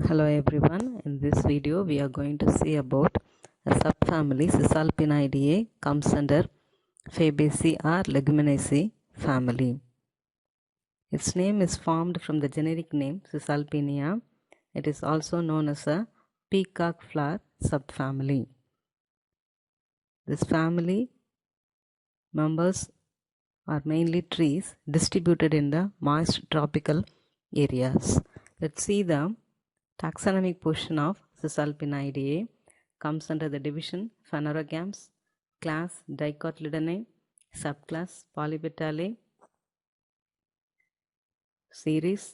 Hello everyone, in this video we are going to see about a subfamily Cisalpinidae comes under Fabaceae or Leguminosae family. Its name is formed from the generic name Cisalpinia. It is also known as a peacock flower subfamily. This family members are mainly trees distributed in the moist tropical areas. Let's see the taxonomic portion of Cisalpinidae. Comes under the division Phanerogams, class Dicotyledonine, subclass Polypetalae, series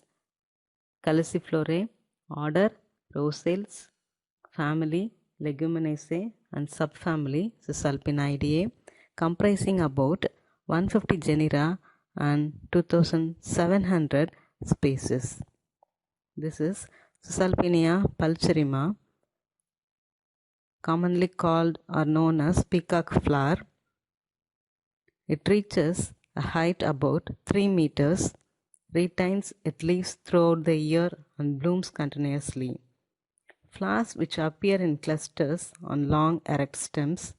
Calyciflorae, order Rosales, family Leguminosae, and subfamily Cisalpinidae, comprising about 150 genera and 2700 species. This is Cisalpinia pulcherrima, commonly called or known as peacock flower. It reaches a height about 3 meters, retains its leaves throughout the year and blooms continuously. Flowers which appear in clusters on long erect stems,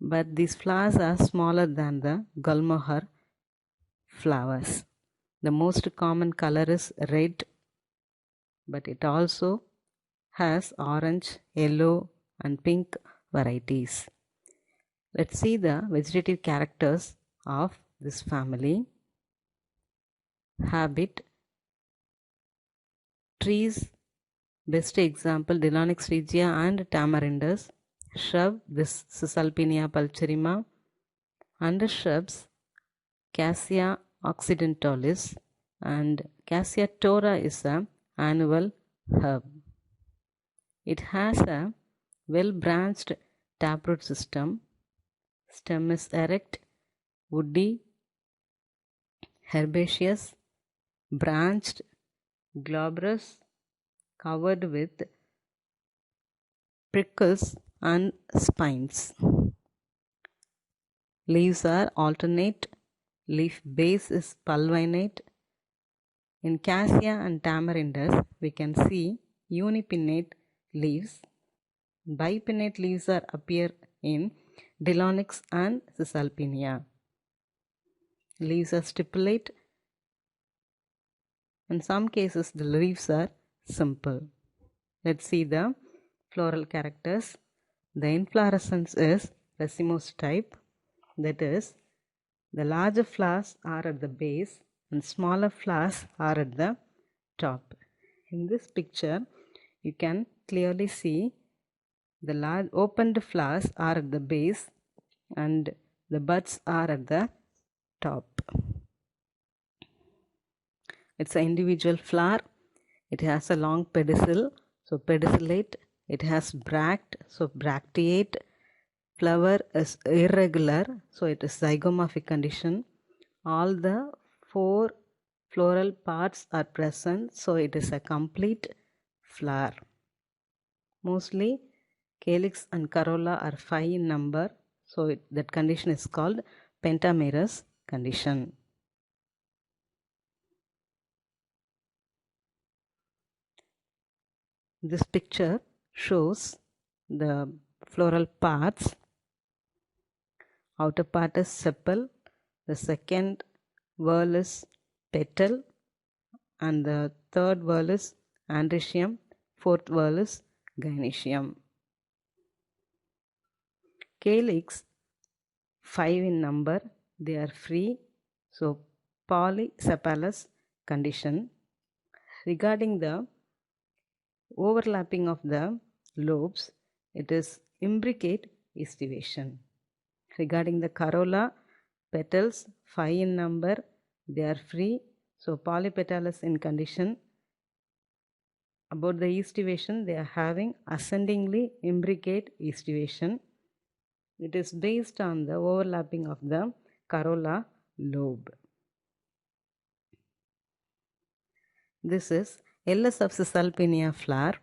but these flowers are smaller than the gulmohar flowers. The most common color is red, but it also has orange, yellow and pink varieties. Let's see the vegetative characters of this family. Habit. Trees, best example Dillonyx regia and Tamarindus. Shrub, this Cisalpinia pulcherrima. Undershrubs, Cassia occidentalis, and Cassia tora is an annual herb. It has a well-branched taproot system. Stem is erect, woody, herbaceous, branched, glabrous, covered with prickles and spines. Leaves are alternate. Leaf base is pulvinate. In Cassia and Tamarindus, we can see unipinnate leaves. Bipinnate leaves appear in Dillonyx and Cisalpinia. Leaves are stipulate. In some cases, the leaves are simple. Let's see the floral characters. The inflorescence is racemose type. That is, the larger flowers are at the base and smaller flowers are at the top. In this picture, you can clearly see the large opened flowers are at the base and the buds are at the top. It's an individual flower. It has a long pedicel, so pedicellate. It has bract, so bracteate. Flower is irregular, so it is zygomorphic condition. All the 4 floral parts are present, so it is a complete flower. Mostly calyx and corolla are 5 in number, so that condition is called pentamerous condition. This picture shows the floral parts. Outer part is sepal, the second whorl is petal, and the third whorl is androecium, fourth whorl is gynoecium. Calyx, 5 in number, they are free, so polysepalous condition. Regarding the overlapping of the lobes, it is imbricate estivation. Regarding the corolla, petals 5 in number, they are free, so polypetalous in condition. About the estivation, they are having ascendingly imbricate estivation. It is based on the overlapping of the corolla lobe. This is LS of Cisalpinia flower.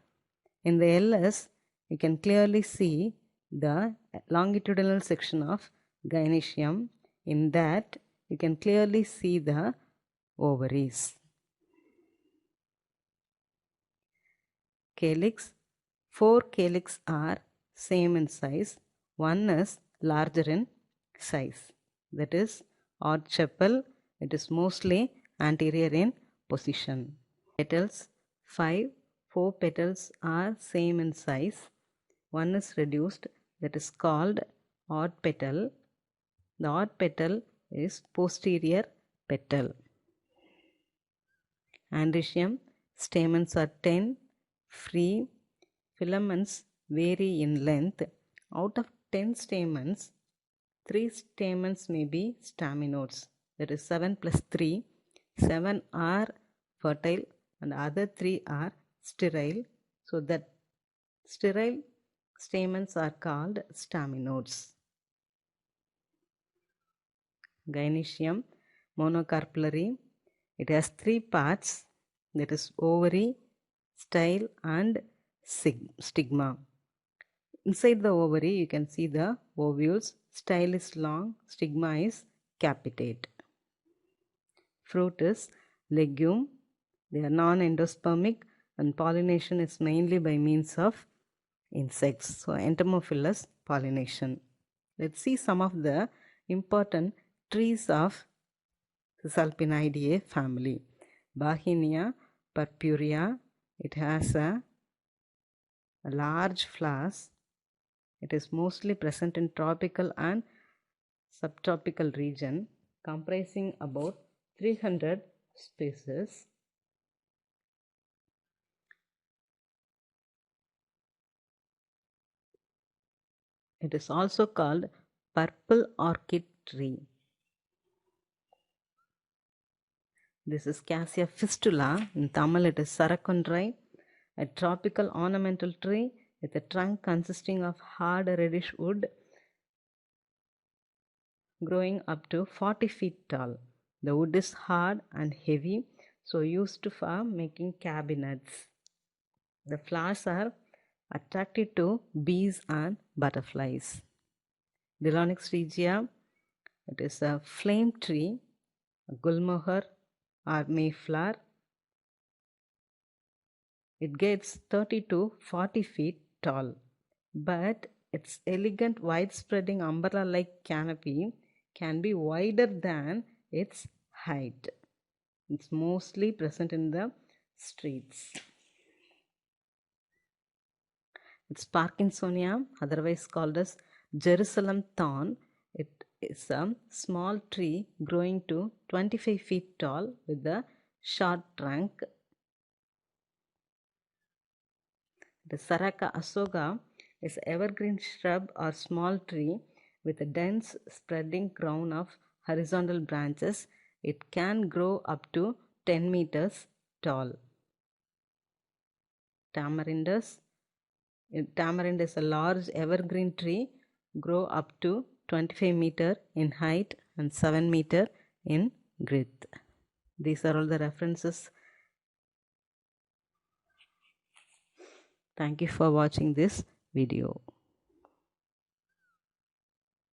In the LS, you can clearly see the longitudinal section of gynoecium. In that, you can clearly see the ovaries. calyx. 4 calyx are same in size. One is larger in size. That is odd chapel. It is mostly anterior in position. Petals 5. 4 petals are same in size. One is reduced, that is called odd petal. The odd petal is posterior petal. Androecium, stamens are 10, free. Filaments vary in length. Out of 10 stamens, 3 stamens may be staminodes. That is 7 plus 3. 7 are fertile and the other 3 are sterile. So that sterile stamens are called staminodes. Gynoecium, monocarpellary. It has 3 parts, that is ovary, style and stigma. Inside the ovary you can see the ovules. Style is long, stigma is capitate. Fruit is legume. They are non-endospermic and pollination is mainly by means of insects. So entomophilous pollination. Let's see some of the important trees of Cisalpinidae family. Bauhinia purpurea. It has a large flowers. It is mostly present in tropical and subtropical region, comprising about 300 species. It is also called purple orchid tree. This is Cassia fistula. In Tamil it is Sarakondrai, a tropical ornamental tree with a trunk consisting of hard reddish wood growing up to 40 feet tall. The wood is hard and heavy, so used for making cabinets. The flowers are attracted to bees and butterflies. Dillonyx regia, it is a flame tree, a gulmohar or mayflower. It gets 30 to 40 feet tall, but its elegant wide-spreading umbrella-like canopy can be wider than its height. It's mostly present in the streets. It's Parkinsonia, otherwise called as Jerusalem thorn. It is a small tree growing to 25 feet tall with a short trunk. The Saraka asoga is an evergreen shrub or small tree with a dense spreading crown of horizontal branches. It can grow up to 10 meters tall. Tamarindus. Tamarind is a large evergreen tree, grow up to 25 meter in height and 7 meter in width. These are all the references. Thank you for watching this video.